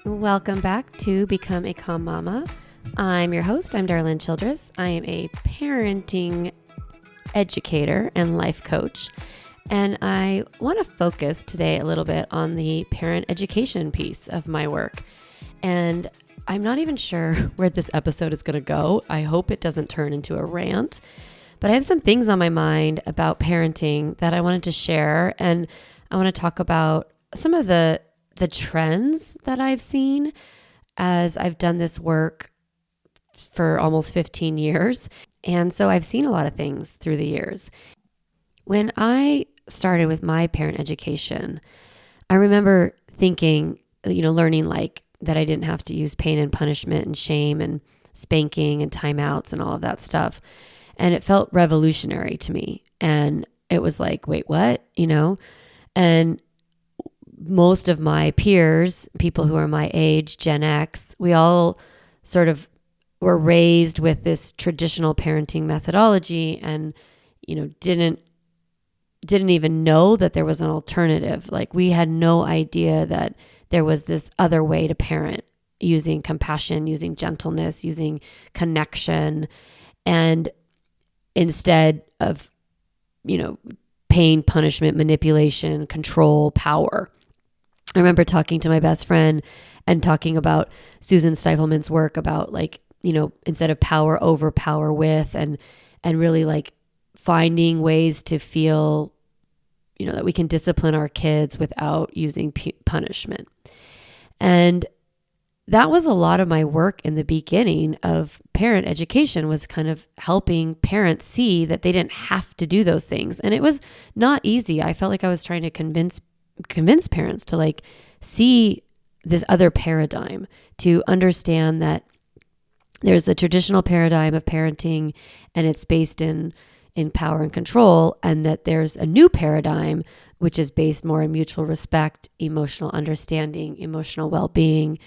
Welcome back to Become a Calm Mama. I'm your host. I'm Darlene Childress. I am a parenting educator and life coach. And I want to focus today a little bit on the parent education piece of my work. And I'm not even sure where this episode is going to go. I hope it doesn't turn into a rant. But I have some things on my mind about parenting that I wanted to share. And I want to talk about some of the trends that I've seen as I've done this work for almost 15 years. And so I've seen a lot of things through the years. When I started with my parent education, I remember thinking, learning like that I didn't have to use pain and punishment and shame and spanking and timeouts and all of that stuff. And it felt revolutionary to me. And it was like, wait, what? And most of my peers, people who are my age, Gen X, we all sort of were raised with this traditional parenting methodology and, didn't even know that there was an alternative. Like we had no idea that there was this other way to parent using compassion, using gentleness, using connection, and instead of, pain, punishment, manipulation, control, power. I remember talking to my best friend and talking about Susan Steifelman's work about instead of power over, power with, and really like finding ways to feel, that we can discipline our kids without using punishment. And that was a lot of my work in the beginning of parent education, was kind of helping parents see that they didn't have to do those things. And it was not easy. I felt like I was trying to convince parents to see this other paradigm, to understand that there's a traditional paradigm of parenting and it's based in power and control, and that there's a new paradigm which is based more in mutual respect, emotional understanding, emotional well-being.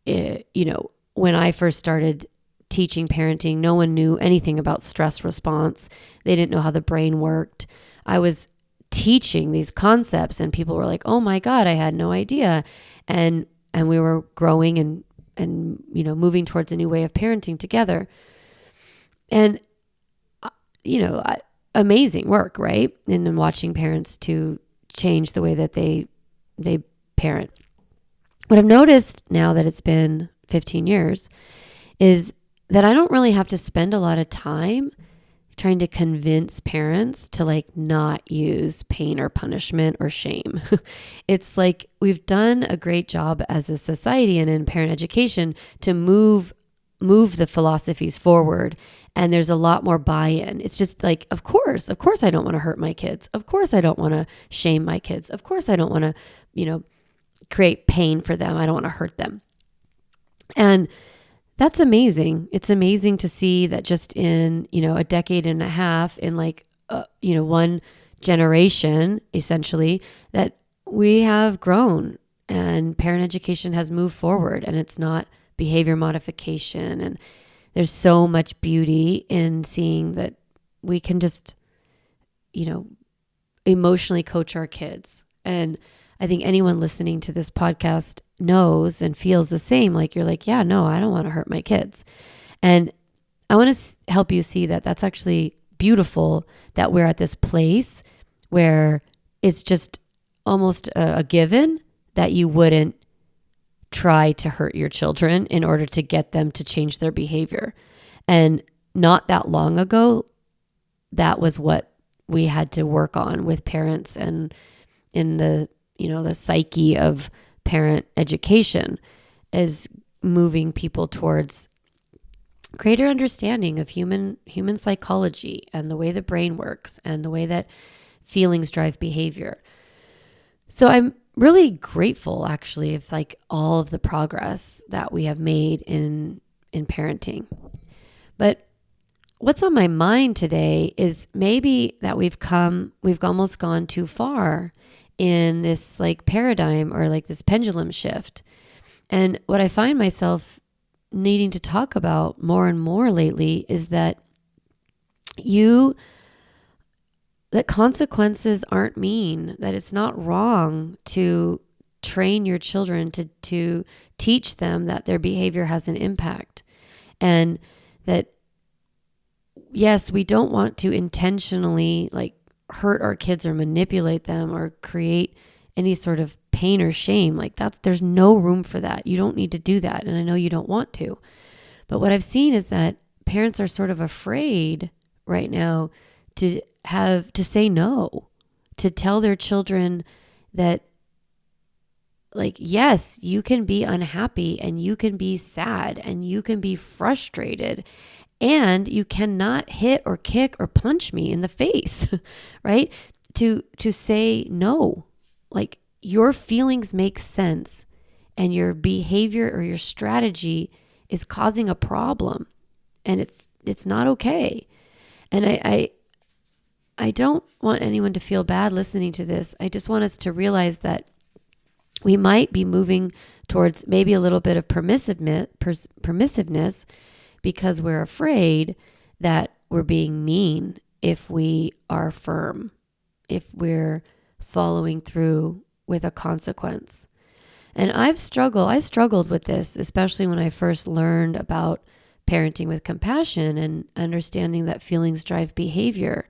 When I first started teaching parenting, no one knew anything about stress response. They didn't know how the brain worked. I was teaching these concepts and people were like, oh my God, I had no idea. And we were growing and moving towards a new way of parenting together. And, amazing work, right? And then watching parents to change the way that they parent. What I've noticed now that it's been 15 years is that I don't really have to spend a lot of time trying to convince parents to not use pain or punishment or shame. It's like we've done a great job as a society and in parent education to move the philosophies forward. And there's a lot more buy-in. It's just like, of course I don't want to hurt my kids. Of course I don't want to shame my kids. Of course I don't want to, create pain for them. I don't want to hurt them. And that's amazing. It's amazing to see that just in, a decade and a half, in one generation, essentially, that we have grown and parent education has moved forward, and it's not behavior modification. And there's so much beauty in seeing that we can just, emotionally coach our kids. And I think anyone listening to this podcast knows and feels the same. Like you're like, yeah, no, I don't want to hurt my kids. And I want to help you see that that's actually beautiful, that we're at this place where it's just almost a given that you wouldn't try to hurt your children in order to get them to change their behavior. And not that long ago, that was what we had to work on with parents and in the psyche of parent education, is moving people towards greater understanding of human psychology and the way the brain works and the way that feelings drive behavior. So I'm really grateful, actually, of all of the progress that we have made in parenting. But what's on my mind today is maybe that we've almost gone too far in this paradigm or this pendulum shift. And what I find myself needing to talk about more and more lately is that that consequences aren't mean, that it's not wrong to train your children to teach them that their behavior has an impact, and that, yes, we don't want to intentionally like hurt our kids or manipulate them or create any sort of pain or shame. Like there's no room for that. You don't need to do that. And I know you don't want to. But what I've seen is that parents are sort of afraid right now to say no, to tell their children that, like, yes, you can be unhappy and you can be sad and you can be frustrated, and you cannot hit or kick or punch me in the face, right? To say no, like, your feelings make sense and your behavior or your strategy is causing a problem, and it's not okay. And I don't want anyone to feel bad listening to this. I just want us to realize that we might be moving towards maybe a little bit of permissiveness because we're afraid that we're being mean if we are firm, if we're following through with a consequence. And I struggled with this, especially when I first learned about parenting with compassion and understanding that feelings drive behavior.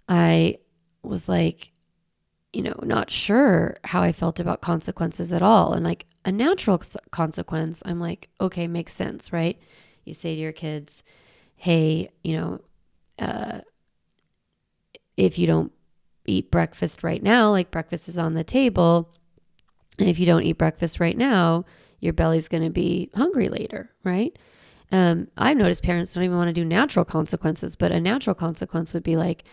I was like, not sure how I felt about consequences at all. And like a natural consequence, I'm like, okay, makes sense, right? You say to your kids, hey, if you don't eat breakfast right now, like breakfast is on the table, and if you don't eat breakfast right now, your belly's going to be hungry later, right? I've noticed parents don't even want to do natural consequences, but a natural consequence would be like,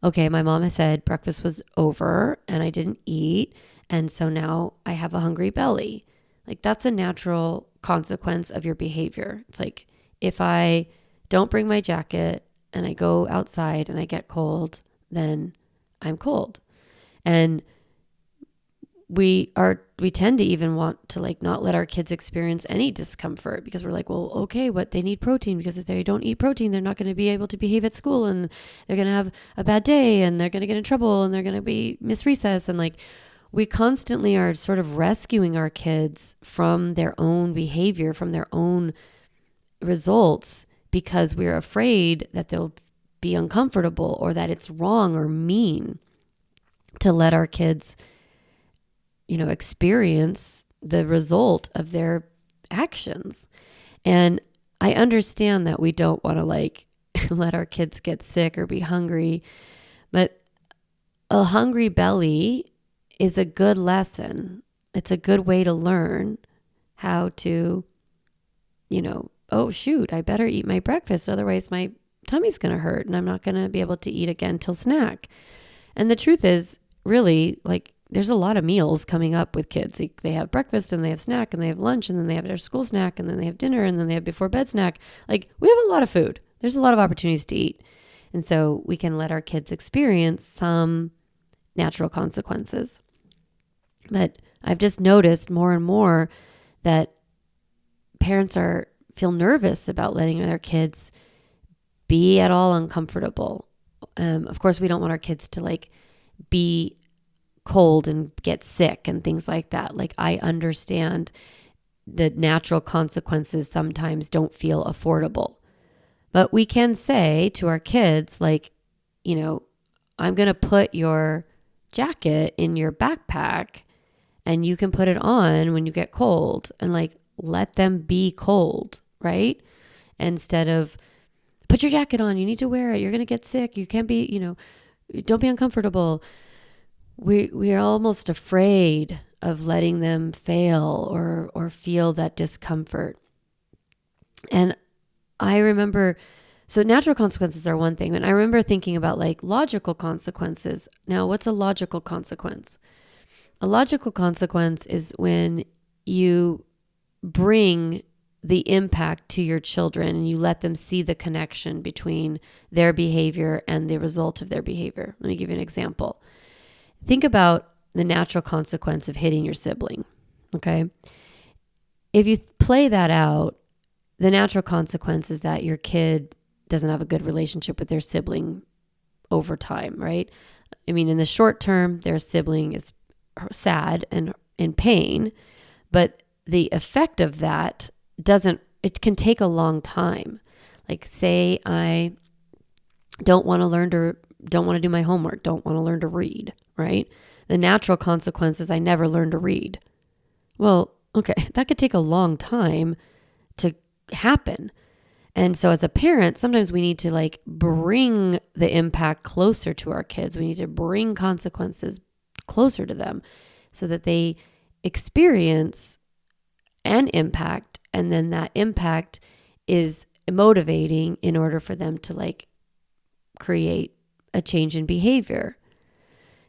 okay, my mom has said breakfast was over and I didn't eat, and so now I have a hungry belly. Like, that's a natural consequence of your behavior. It's like, if I don't bring my jacket and I go outside and I get cold, then I'm cold. And we tend to even want to like not let our kids experience any discomfort because we're like, well, okay, what, they need protein, because if they don't eat protein, they're not going to be able to behave at school, and they're going to have a bad day, and they're going to get in trouble, and they're going to miss recess. And like, we constantly are sort of rescuing our kids from their own behavior, from their own results, because we're afraid that they'll be uncomfortable or that it's wrong or mean to let our kids experience the result of their actions. And I understand that we don't want to like let our kids get sick or be hungry, but a hungry belly is a good lesson. It's a good way to learn how to, oh shoot, I better eat my breakfast. Otherwise my tummy's going to hurt and I'm not going to be able to eat again till snack. And the truth is, really, like, there's a lot of meals coming up with kids. They have breakfast and they have snack and they have lunch and then they have their school snack and then they have dinner and then they have before bed snack. Like, we have a lot of food. There's a lot of opportunities to eat. And so we can let our kids experience some natural consequences. But I've just noticed more and more that parents feel nervous about letting their kids be at all uncomfortable. Of course, we don't want our kids to like be cold and get sick and things like that. Like, I understand that natural consequences sometimes don't feel affordable, but we can say to our kids, like, I'm going to put your jacket in your backpack and you can put it on when you get cold, and like, let them be cold, right? Instead of, put your jacket on, you need to wear it, you're going to get sick, you can't be, don't be uncomfortable. We are almost afraid of letting them fail or feel that discomfort. And I remember, so natural consequences are one thing, and I remember thinking about like logical consequences. Now, what's a logical consequence? A logical consequence is when you bring the impact to your children and you let them see the connection between their behavior and the result of their behavior. Let me give you an example. Think about the natural consequence of hitting your sibling, okay? If you play that out, the natural consequence is that your kid doesn't have a good relationship with their sibling over time, right? I mean, in the short term, their sibling is sad and in pain, but the effect of that it can take a long time. Like say I don't want to do my homework, don't want to learn to read, right? The natural consequence is I never learn to read. Well, okay, that could take a long time to happen. And so as a parent, sometimes we need to like bring the impact closer to our kids. We need to bring consequences closer to them so that they experience an impact, and then that impact is motivating in order for them to like create a change in behavior.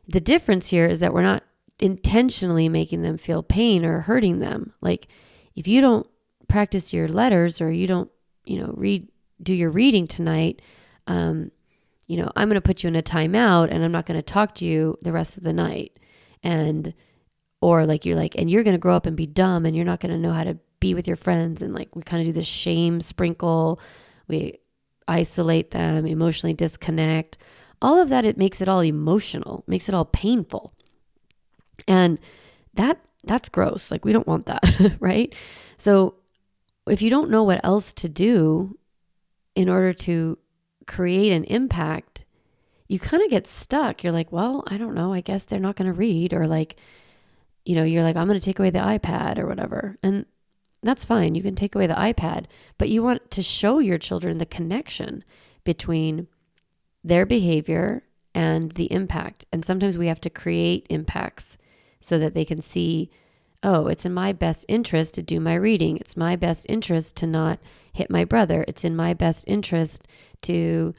The difference here is that we're not intentionally making them feel pain or hurting them. Like if you don't practice your letters or you don't, do your reading tonight, I'm going to put you in a timeout and I'm not going to talk to you the rest of the night. And you're going to grow up and be dumb and you're not going to know how to be with your friends. And like, we kind of do this shame sprinkle. We isolate them, emotionally disconnect. All of that, it makes it all emotional, makes it all painful. And that's gross. Like we don't want that, right? So if you don't know what else to do in order to create an impact, you kind of get stuck. You're like, well, I don't know. I guess they're not going to read, or like, you're like, I'm going to take away the iPad or whatever. And that's fine. You can take away the iPad, but you want to show your children the connection between their behavior and the impact. And sometimes we have to create impacts so that they can see, oh, it's in my best interest to do my reading. It's my best interest to not hit my brother. It's in my best interest to,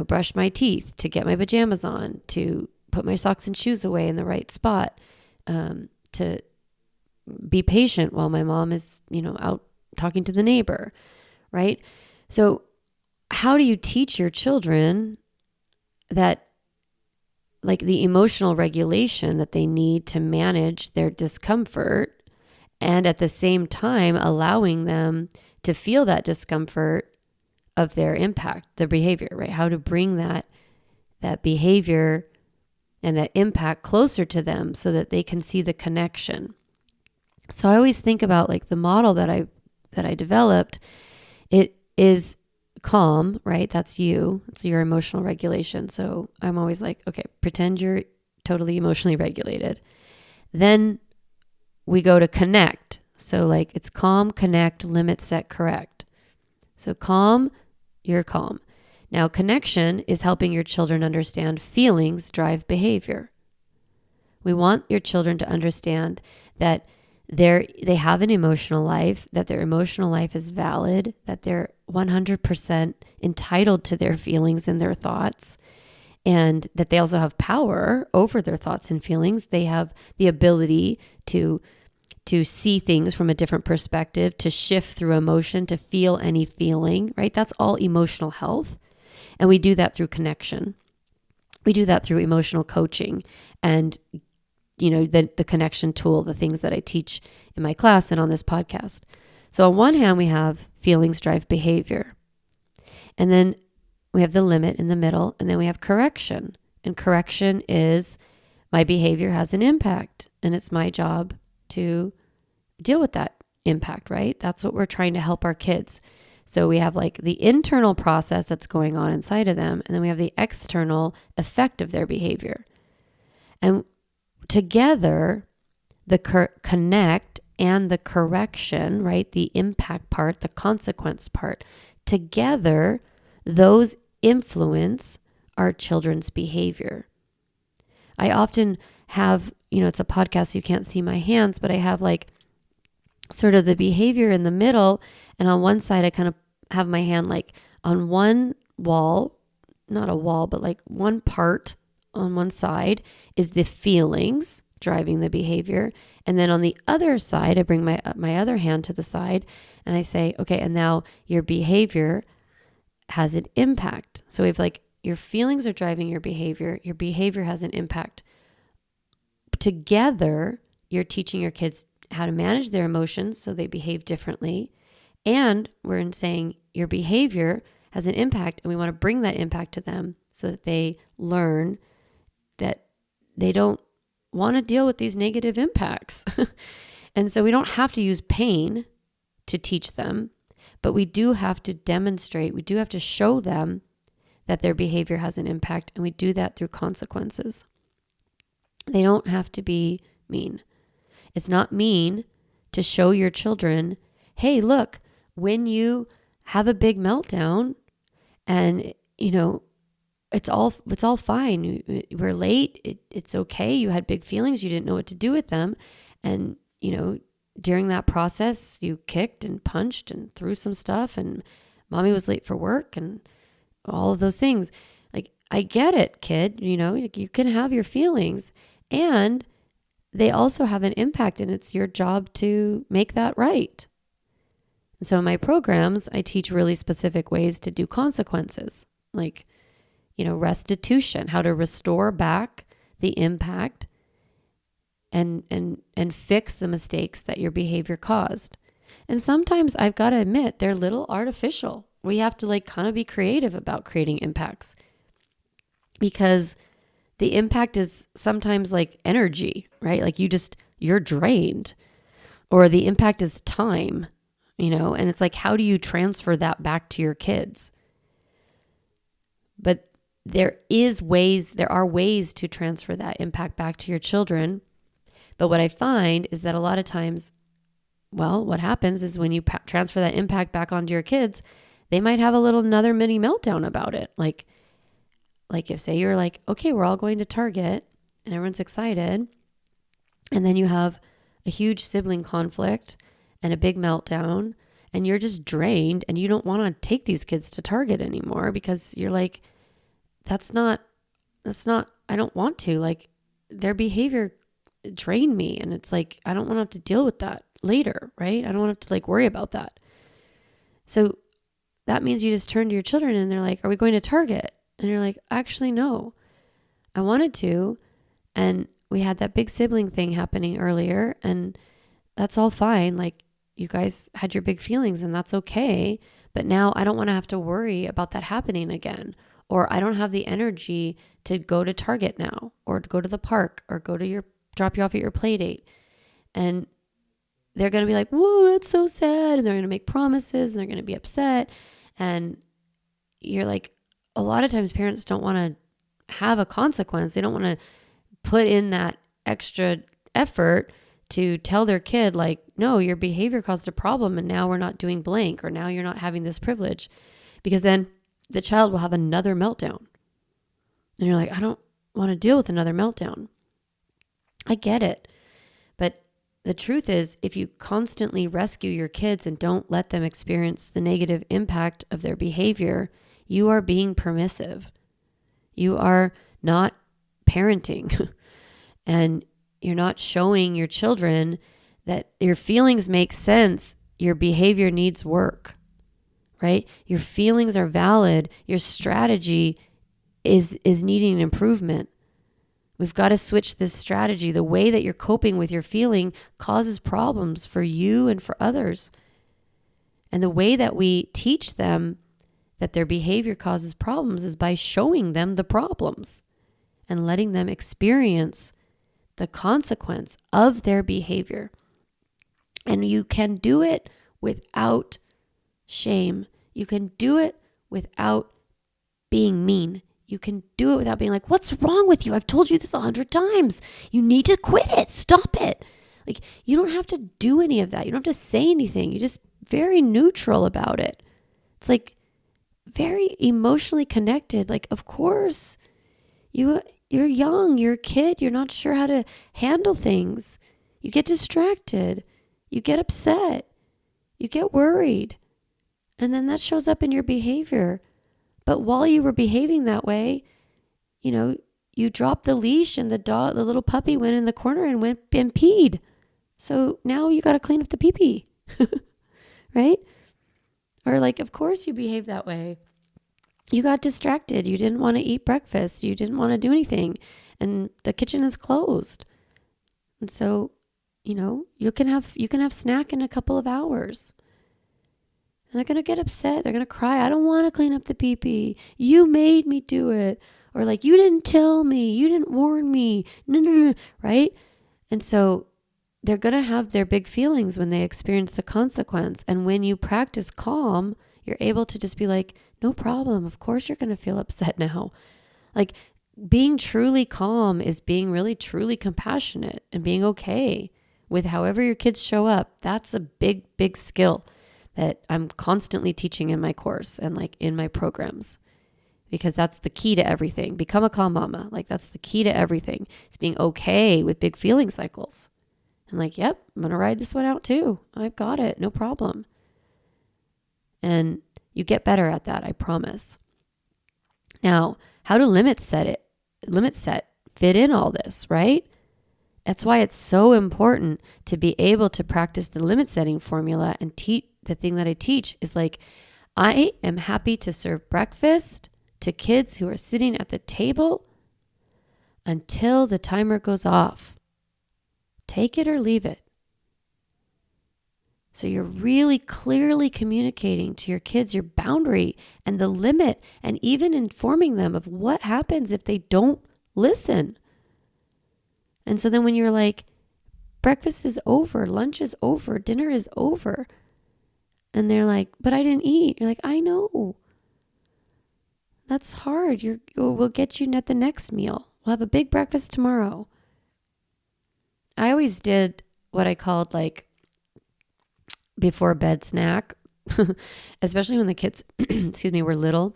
brush my teeth, to get my pajamas on, to put my socks and shoes away in the right spot, to be patient while my mom is, out talking to the neighbor, right? So how do you teach your children that, like, the emotional regulation that they need to manage their discomfort, and at the same time allowing them to feel that discomfort of their impact, their behavior, right? How to bring that behavior and that impact closer to them so that they can see the connection. So I always think about like the model that I developed. It is calm, right? That's you. It's your emotional regulation. So I'm always like, okay, pretend you're totally emotionally regulated. Then we go to connect. So like it's calm, connect, limit, set, correct. So calm, you're calm. Now connection is helping your children understand feelings drive behavior. We want your children to understand that they have an emotional life, that their emotional life is valid, that they're 100% entitled to their feelings and their thoughts, and that they also have power over their thoughts and feelings. They have the ability to see things from a different perspective, to shift through emotion, to feel any feeling, right? That's all emotional health. And we do that through connection. We do that through emotional coaching and the connection tool, the things that I teach in my class and on this podcast. So on one hand, we have feelings drive behavior. And then we have the limit in the middle, and then we have correction. And correction is my behavior has an impact, and it's my job to deal with that impact, right? That's what we're trying to help our kids. So we have like the internal process that's going on inside of them, and then we have the external effect of their behavior. And together, the connect and the correction, right? The impact part, the consequence part, together, those influence our children's behavior. I often have, it's a podcast, so you can't see my hands, but I have like sort of the behavior in the middle. And on one side, I kind of have my hand like on one wall, not a wall, but like one part on one side is the feelings driving the behavior. And then on the other side, I bring my other hand to the side and I say, okay, and now your behavior has an impact. So we have like your feelings are driving your behavior has an impact. Together, you're teaching your kids how to manage their emotions so they behave differently. And we're saying your behavior has an impact, and we want to bring that impact to them so that they learn that they don't want to deal with these negative impacts. And so we don't have to use pain to teach them, but we do have to demonstrate, we do have to show them that their behavior has an impact, and we do that through consequences. They don't have to be mean. It's not mean to show your children, hey, look, when you have a big meltdown and, it's all fine. We're late. It's okay. You had big feelings. You didn't know what to do with them. And, during that process, you kicked and punched and threw some stuff, and mommy was late for work and all of those things. Like, I get it, kid. You can have your feelings, and they also have an impact, and it's your job to make that right. And so in my programs, I teach really specific ways to do consequences, like, restitution, how to restore back the impact and fix the mistakes that your behavior caused. And sometimes I've got to admit, they're a little artificial. We have to kind of be creative about creating impacts, because the impact is sometimes like energy, right? Like you're drained, or the impact is time, and it's like, how do you transfer that back to your kids? But there are ways to transfer that impact back to your children. But what I find is that a lot of times, what happens is when you transfer that impact back onto your kids, they might have another mini meltdown about it. Like if say you're like, okay, we're all going to Target and everyone's excited, and then you have a huge sibling conflict and a big meltdown, and you're just drained and you don't want to take these kids to Target anymore because you're like, that's not, I don't want to, like, their behavior drained me. And it's like, I don't want to have to deal with that later, right? I don't want to have to worry about that. So that means you just turn to your children and they're like, are we going to Target? And you're like, actually, no, I wanted to. And we had that big sibling thing happening earlier, and that's all fine. Like, you guys had your big feelings and that's okay. But now I don't want to have to worry about that happening again. Or I don't have the energy to go to Target now, or to go to the park, or drop you off at your play date. And they're going to be like, whoa, that's so sad. And they're going to make promises and they're going to be upset. And you're like, a lot of times parents don't want to have a consequence. They don't want to put in that extra effort to tell their kid, like, no, your behavior caused a problem and now we're not doing blank, or now you're not having this privilege, because then the child will have another meltdown. And you're like, I don't want to deal with another meltdown. I get it. But the truth is, if you constantly rescue your kids and don't let them experience the negative impact of their behavior, you are being permissive. You are not parenting. And you're not showing your children that your feelings make sense. Your behavior needs work, right? Your feelings are valid. Your strategy is needing improvement. We've got to switch this strategy. The way that you're coping with your feeling causes problems for you and for others. And the way that we teach them that their behavior causes problems is by showing them the problems and letting them experience the consequence of their behavior. And you can do it without shame. You can do it without being mean. You can do it without being like, what's wrong with you? I've told you this 100 times. You need to quit it. Stop it. Like, you don't have to do any of that. You don't have to say anything. You're just very neutral about it. It's like very emotionally connected. Like, of course, you're young, you're a kid, you're not sure how to handle things. You get distracted. You get upset. You get worried. And then that shows up in your behavior. But while you were behaving that way, you dropped the leash and the little puppy went in the corner and went and peed. So now you got to clean up the pee-pee, right? Or like, of course you behave that way. You got distracted. You didn't want to eat breakfast. You didn't want to do anything. And the kitchen is closed. And so, you can have snack in a couple of hours. And they're going to get upset. They're going to cry. I don't want to clean up the pee-pee. You made me do it. Or like, you didn't tell me, you didn't warn me, no, right? And so they're going to have their big feelings when they experience the consequence. And when you practice calm, you're able to just be like, no problem. Of course you're going to feel upset now. Like, being truly calm is being really truly compassionate and being okay with however your kids show up. That's a big, big skill that I'm constantly teaching in my course and like in my programs, because that's the key to everything. Become a calm mama. Like, that's the key to everything. It's being okay with big feeling cycles. And like, yep, I'm going to ride this one out too. I've got it. No problem. And you get better at that, I promise. Now, how do limit set fit in all this, right? That's why it's so important to be able to practice the limit setting formula and the thing that I teach is like, I am happy to serve breakfast to kids who are sitting at the table until the timer goes off. Take it or leave it. So you're really clearly communicating to your kids your boundary and the limit, and even informing them of what happens if they don't listen. And so then when you're like, breakfast is over, lunch is over, dinner is over, and they're like, but I didn't eat. You're like, I know. That's hard. We'll get you at the next meal. We'll have a big breakfast tomorrow. I always did what I called like before bed snack, especially when the kids, were little,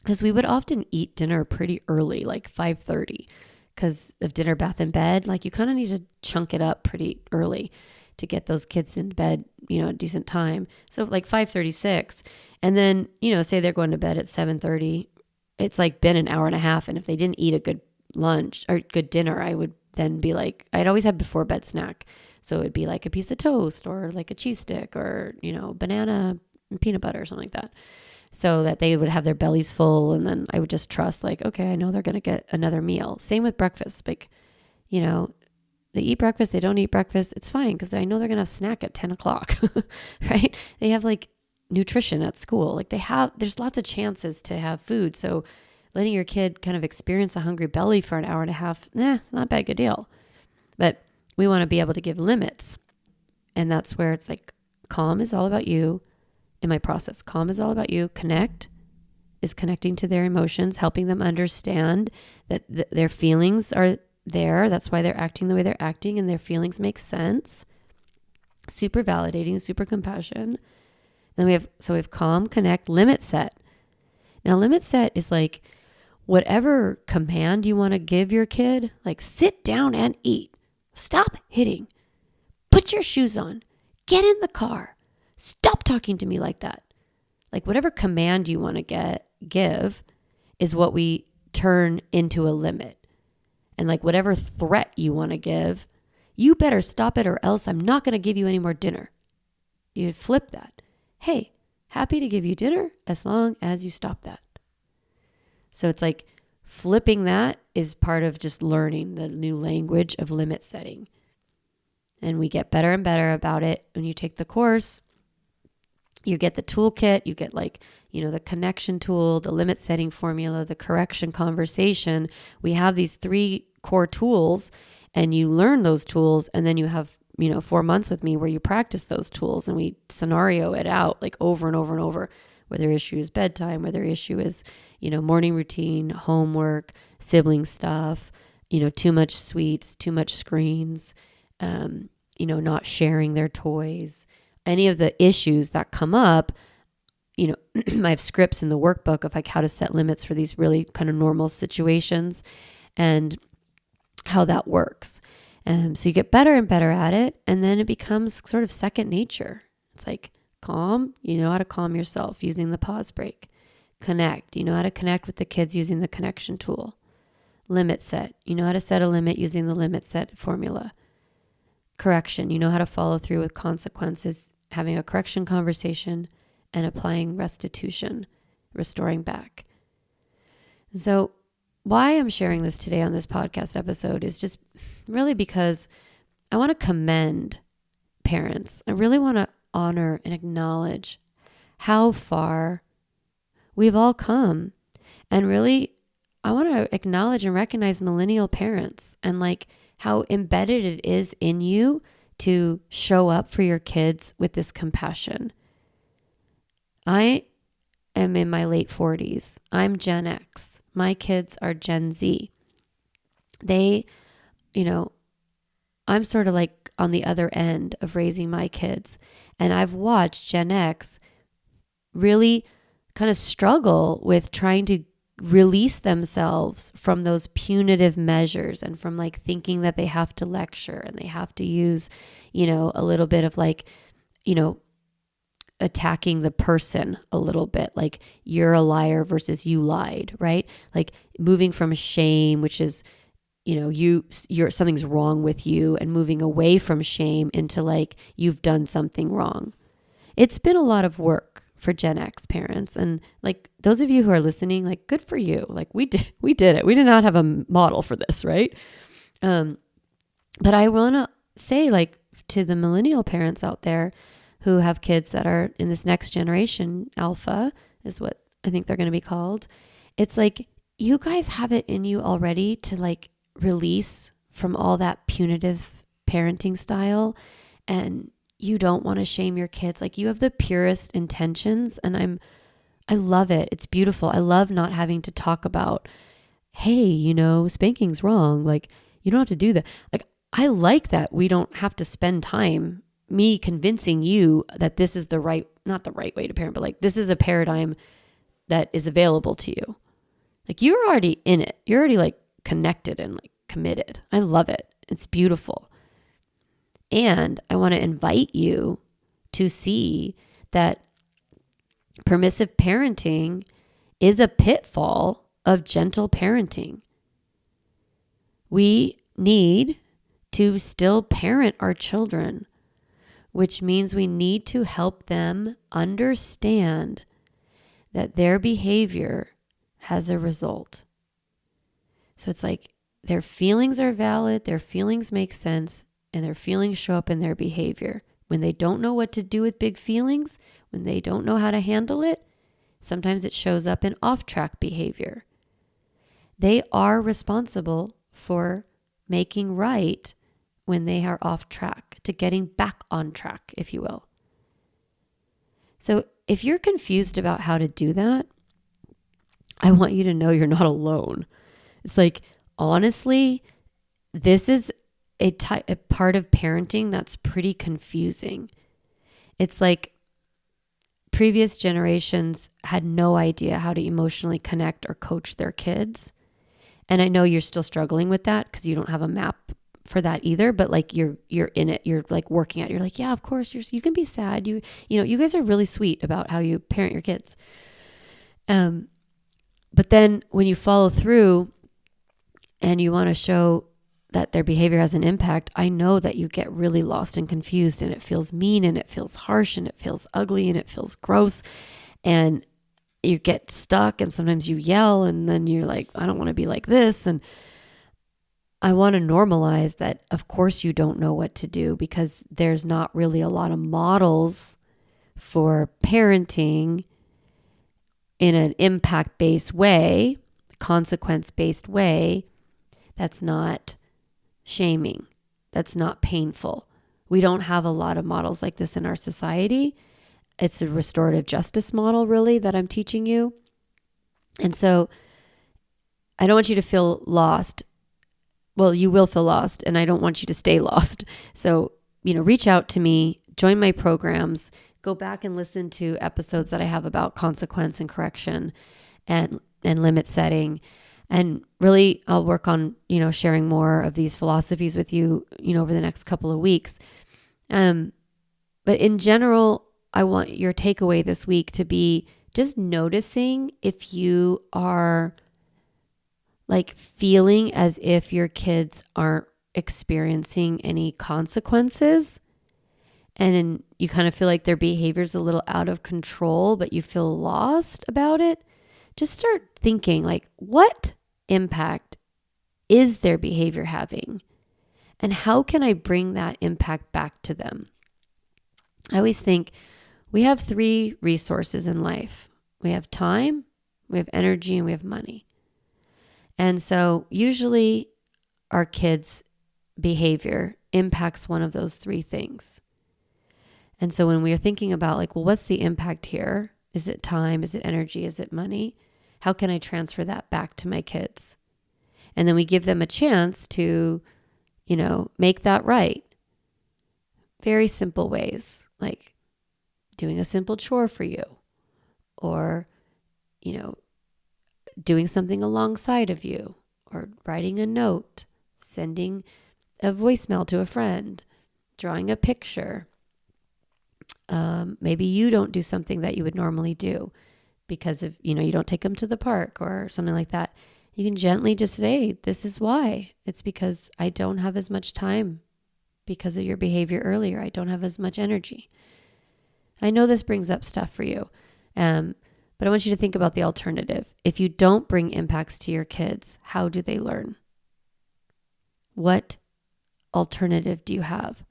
because we would often eat dinner pretty early, like 5:30, because of dinner, bath, and bed. Like, you kind of need to chunk it up pretty early to get those kids in bed, a decent time. So like 5:36, and then, say they're going to bed at 7:30, it's like been an hour and a half. And if they didn't eat a good lunch or good dinner, I would then be like, I'd always have before bed snack. So it'd be like a piece of toast or like a cheese stick or, banana and peanut butter or something like that, so that they would have their bellies full. And then I would just trust like, okay, I know they're going to get another meal. Same with breakfast. Like, they eat breakfast, they don't eat breakfast. It's fine, because I know they're going to have snack at 10 o'clock, right? They have like nutrition at school. Like, there's lots of chances to have food. So letting your kid kind of experience a hungry belly for an hour and a half, it's not a bad good deal. But we want to be able to give limits. And that's where it's like, calm is all about you. In my process, calm is all about you. Connect is connecting to their emotions, helping them understand that their feelings are there. That's why they're acting the way they're acting, and their feelings make sense. Super validating, super compassion. Then we have calm, connect, limit set. Now, limit set is like whatever command you want to give your kid, like sit down and eat. Stop hitting. Put your shoes on. Get in the car. Stop talking to me like that. Like, whatever command you want to give is what we turn into a limit. And like, whatever threat you want to give, you better stop it or else I'm not going to give you any more dinner. You flip that. Hey, happy to give you dinner as long as you stop that. So it's like flipping that is part of just learning the new language of limit setting. And we get better and better about it. When you take the course, you get the toolkit, you get like, the connection tool, the limit setting formula, the correction conversation. We have these 3 core tools, and you learn those tools, and then you have, 4 months with me where you practice those tools, and we scenario it out like over and over and over. Whether issue is bedtime, whether issue is, morning routine, homework, sibling stuff, too much sweets, too much screens, not sharing their toys, any of the issues that come up. I have scripts in the workbook of like how to set limits for these really kind of normal situations and how that works. So you get better and better at it, and then it becomes sort of second nature. It's like calm, you know how to calm yourself using the pause break. Connect, you know how to connect with the kids using the connection tool. Limit set, you know how to set a limit using the limit set formula. Correction, you know how to follow through with consequences, having a correction conversation and applying restitution, restoring back. So why I'm sharing this today on this podcast episode is just really because I want to commend parents. I really want to honor and acknowledge how far we've all come. And really, I want to acknowledge and recognize millennial parents and like how embedded it is in you to show up for your kids with this compassion. I am in my late 40s. I'm Gen X. My kids are Gen Z. They, I'm sort of like on the other end of raising my kids. And I've watched Gen X really kind of struggle with trying to release themselves from those punitive measures and from like thinking that they have to lecture and they have to use, a little bit of like, attacking the person a little bit, like you're a liar versus you lied, right? Like moving from shame, which is, you're something's wrong with you, and moving away from shame into like you've done something wrong. It's been a lot of work for Gen X parents, and like those of you who are listening, like good for you. Like we did it. We did not have a model for this, right? But I want to say, like, to the millennial parents out there who have kids that are in this next generation, alpha is what I think they're going to be called. It's like, you guys have it in you already to like release from all that punitive parenting style, and you don't want to shame your kids. Like, you have the purest intentions, and I love it. It's beautiful. I love not having to talk about, hey, spanking's wrong. Like, you don't have to do that. Like, I like that we don't have to spend time me convincing you that this is not the right way to parent, but like this is a paradigm that is available to you. Like, you're already in it. You're already like connected and like committed. I love it. It's beautiful. And I want to invite you to see that permissive parenting is a pitfall of gentle parenting. We need to still parent our children, which means we need to help them understand that their behavior has a result. So it's like their feelings are valid, their feelings make sense, and their feelings show up in their behavior. When they don't know what to do with big feelings, when they don't know how to handle it, sometimes it shows up in off-track behavior. They are responsible for making right when they are off track, to getting back on track, if you will. So if you're confused about how to do that, I want you to know you're not alone. It's like, honestly, this is a part of parenting that's pretty confusing. It's like previous generations had no idea how to emotionally connect or coach their kids. And I know you're still struggling with that because you don't have a map for that either, but like you're in it, you're like working at it. You're like, yeah, of course you can be sad. You guys are really sweet about how you parent your kids. But then when you follow through and you want to show that their behavior has an impact, I know that you get really lost and confused, and it feels mean, and it feels harsh, and it feels ugly, and it feels gross, and you get stuck, and sometimes you yell, and then you're like, I don't want to be like this. And I want to normalize that, of course, you don't know what to do, because there's not really a lot of models for parenting in an impact-based way, consequence-based way, that's not shaming, that's not painful. We don't have a lot of models like this in our society. It's a restorative justice model, really, that I'm teaching you. And so I don't want you to feel lost. Well, you will feel lost, and I don't want you to stay lost. So, reach out to me, join my programs, go back and listen to episodes that I have about consequence and correction and limit setting. And really, I'll work on, sharing more of these philosophies with you, over the next couple of weeks. But in general, I want your takeaway this week to be just noticing if you are like feeling as if your kids aren't experiencing any consequences, and then you kind of feel like their behavior is a little out of control, but you feel lost about it. Just start thinking, like, what impact is their behavior having? And how can I bring that impact back to them? I always think we have 3 resources in life. We have time, we have energy, and we have money. And so usually our kids' behavior impacts one of those three things. And so when we are thinking about like, well, what's the impact here? Is it time? Is it energy? Is it money? How can I transfer that back to my kids? And then we give them a chance to, make that right. Very simple ways, like doing a simple chore for you, or, doing something alongside of you, or writing a note, sending a voicemail to a friend, drawing a picture. Maybe you don't do something that you would normally do because of, you don't take them to the park or something like that. You can gently just say, this is why. It's because I don't have as much time because of your behavior earlier. I don't have as much energy. I know this brings up stuff for you, but I want you to think about the alternative. If you don't bring impacts to your kids, how do they learn? What alternative do you have?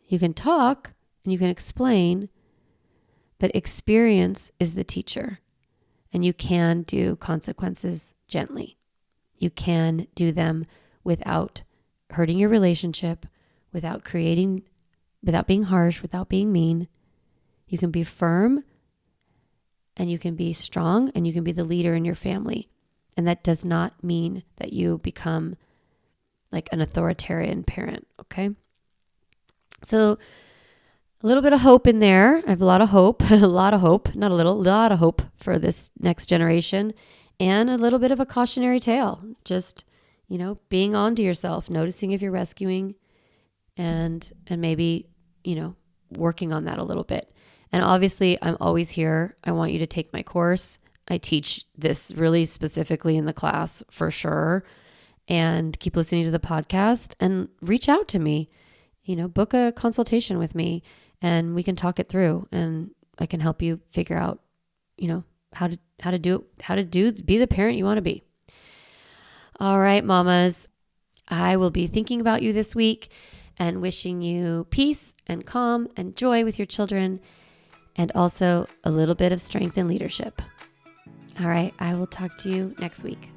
You can talk and you can explain, but experience is the teacher. And you can do consequences gently. You can do them without hurting your relationship, without being harsh, without being mean. You can be firm, and you can be strong, and you can be the leader in your family. And that does not mean that you become like an authoritarian parent, okay? So a little bit of hope in there. I have a lot of hope, not a lot of hope for this next generation, and a little bit of a cautionary tale. Just, being on to yourself, noticing if you're rescuing, and maybe, working on that a little bit. And obviously, I'm always here. I want you to take my course. I teach this really specifically in the class for sure. And keep listening to the podcast and reach out to me. Book a consultation with me and we can talk it through, and I can help you figure out, how to be the parent you want to be. All right, mamas, I will be thinking about you this week and wishing you peace and calm and joy with your children, and also a little bit of strength and leadership. All right, I will talk to you next week.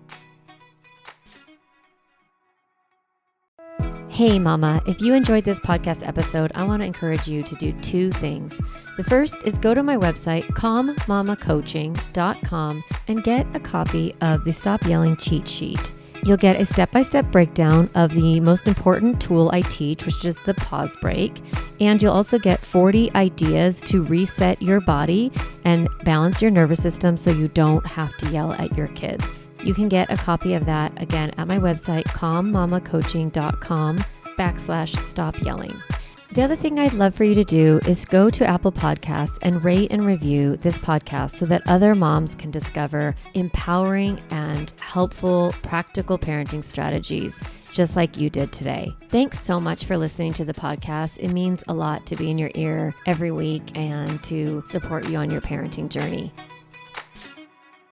Hey mama, if you enjoyed this podcast episode, I want to encourage you to do two things. The first is go to my website, calmmamacoaching.com, and get a copy of the Stop Yelling cheat sheet. You'll get a step-by-step breakdown of the most important tool I teach, which is the pause break. And you'll also get 40 ideas to reset your body and balance your nervous system so you don't have to yell at your kids. You can get a copy of that, again, at my website, calmmamacoaching.com/stop yelling. The other thing I'd love for you to do is go to Apple Podcasts and rate and review this podcast so that other moms can discover empowering and helpful, practical parenting strategies just like you did today. Thanks so much for listening to the podcast. It means a lot to be in your ear every week and to support you on your parenting journey.